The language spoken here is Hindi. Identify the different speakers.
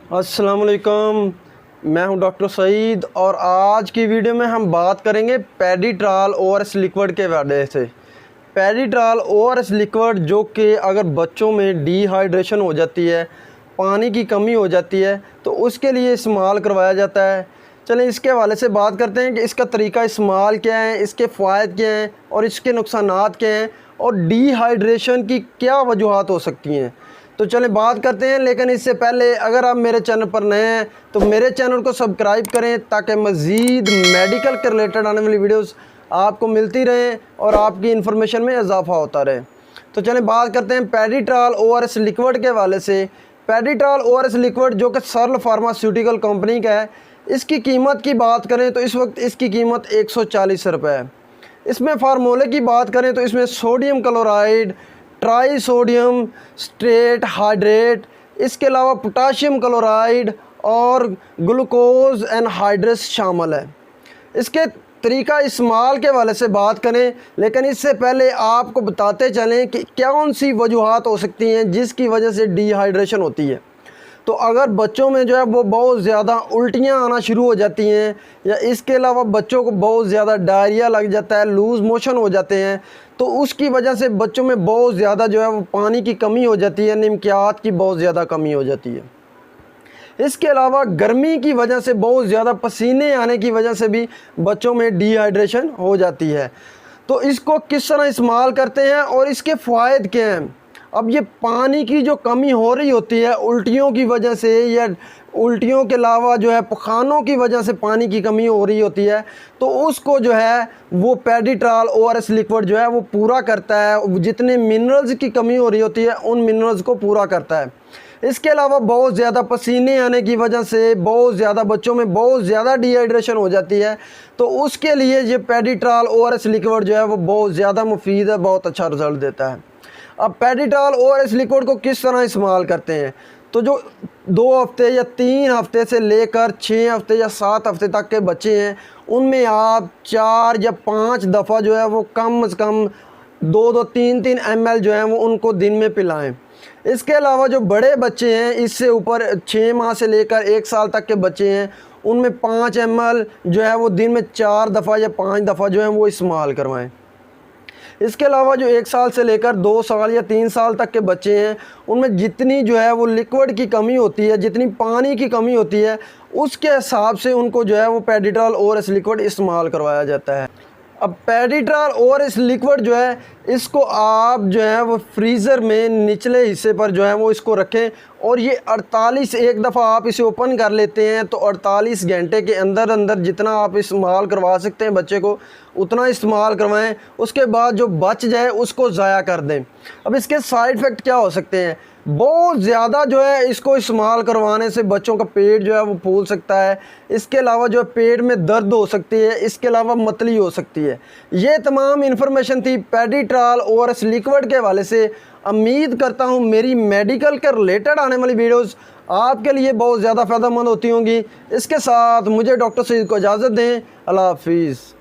Speaker 1: अस्सलाम वालेकुम। मैं हूं डॉक्टर सईद और आज की वीडियो में हम बात करेंगे पेडिट्राल ओआरएस लिक्विड के बारे से। पेडिट्राल ओआरएस लिक्विड जो कि अगर बच्चों में डिहाइड्रेशन हो जाती है, पानी की कमी हो जाती है, तो उसके लिए इस्तेमाल करवाया जाता है। चलें इसके हवाले से बात करते हैं कि इसका तरीका इस्तेमाल क्या है, इसके फ़ायदे क्या हैं और इसके नुकसानात क्या हैं और डिहाइड्रेशन की क्या वजूहात हो सकती हैं। तो चलें बात करते हैं, लेकिन इससे पहले अगर आप मेरे चैनल पर नए हैं तो मेरे चैनल को सब्सक्राइब करें ताकि मज़ीद मेडिकल के रिलेटेड आने वाली वीडियोस आपको मिलती रहें और आपकी इन्फॉर्मेशन में इजाफ़ा होता रहे। तो चलें बात करते हैं पेडिट्राल ओआरएस लिक्विड के हवाले से। पेडिट्राल ओआरएस लिक्विड जो कि सर्ल फार्मास्यूटिकल कंपनी का है, इसकी कीमत की बात करें तो इस वक्त इसकी कीमत 140 रुपये है। इसमें फार्मूले की बात करें तो इसमें sodium chloride, try sodium straight hydrate, इसके अलावा पोटाशियम क्लोराइड और ग्लूकोज एनहाइड्रेस शामिल है। इसके तरीका इस्तेमाल के वाले से बात करें, लेकिन इससे पहले आपको बताते चलें कि कौन सी वजूहात हो सकती हैं जिसकी वजह से डिहाइड्रेशन होती है। तो अगर बच्चों में जो है वो बहुत ज़्यादा उल्टियाँ आना शुरू हो जाती हैं, या इसके अलावा बच्चों को बहुत ज़्यादा डायरिया लग जाता है, लूज़ मोशन हो जाते हैं, तो उसकी वजह से बच्चों में बहुत ज़्यादा जो है वो पानी की कमी हो जाती है, नमकियात की बहुत ज़्यादा कमी हो जाती है। इसके अलावा गर्मी की वजह से बहुत ज़्यादा पसीने आने की वजह से भी बच्चों में डिहाइड्रेशन हो जाती है। तो इसको किस तरह इस्तेमाल करते हैं और इसके फ़ायदे क्या हैं। अब ये पानी की जो कमी हो रही होती है उल्टियों की वजह से, या उल्टियों के अलावा जो है पखानों की वजह से पानी की कमी हो रही होती है, तो उसको जो है वो पेडिट्राल ओआरएस लिक्विड जो है वो पूरा करता है। जितने मिनरल्स की कमी हो रही होती है उन मिनरल्स को पूरा करता है। इसके अलावा बहुत ज़्यादा पसीने आने की वजह से बहुत ज़्यादा बच्चों में बहुत ज़्यादा डिहाइड्रेशन हो जाती है, तो उसके लिए ये पेडिट्राल ओआरएस लिक्विड जो है वो बहुत ज़्यादा मुफीद है, बहुत अच्छा रिज़ल्ट देता है। अब पेडिट्राल ओआरएस लिक्विड को किस तरह इस्तेमाल करते हैं, तो जो 2 हफ्ते या 3 हफ्ते से लेकर 6 हफ्ते या 7 हफ्ते तक के बच्चे हैं, उनमें आप 4 या 5 दफ़ा जो है वो कम से कम 2-2, 3-3 ml जो है वो उनको दिन में पिलाएं। इसके अलावा जो बड़े बच्चे हैं, इससे ऊपर 6 माह से लेकर 1 साल तक के बच्चे हैं, उनमें 5 ml जो है वो दिन में 4 दफ़ा या 5 दफ़ा जो है वो इस्तेमाल करवाएं। इसके अलावा जो 1 साल से लेकर 2 साल या 3 साल तक के बच्चे हैं, उनमें जितनी जो है वो लिक्विड की कमी होती है, जितनी पानी की कमी होती है, उसके हिसाब से उनको जो है वो पेडिट्राल ओआरएस लिक्विड इस्तेमाल करवाया जाता है। अब पेडिट्राल ओआरएस लिक्विड जो है, इसको आप जो है वो फ्रीज़र में निचले हिस्से पर जो है वो इसको रखें, और ये 48 एक दफ़ा आप इसे ओपन कर लेते हैं तो 48 घंटे के अंदर अंदर जितना आप इस्तेमाल करवा सकते हैं बच्चे को उतना इस्तेमाल करवाएं। उसके बाद जो बच जाए उसको ज़ाया कर दें। अब इसके साइड इफ़ेक्ट क्या हो सकते हैं। बहुत ज़्यादा जो है इसको इस्तेमाल करवाने से बच्चों का पेट जो है वो फूल सकता है। इसके अलावा जो है पेट में दर्द हो सकती है, इसके अलावा मतली हो सकती है। ये तमाम इन्फॉर्मेशन थी पेडिट्राल ओआरएस लिक्विड के हवाले से। उम्मीद करता हूँ मेरी मेडिकल के रिलेटेड आने वाली वीडियोस आपके लिए बहुत ज़्यादा फ़ायदेमंद होती होंगी। इसके साथ मुझे डॉक्टर सईद को इजाज़त दें। अल्लाह हाफिज़।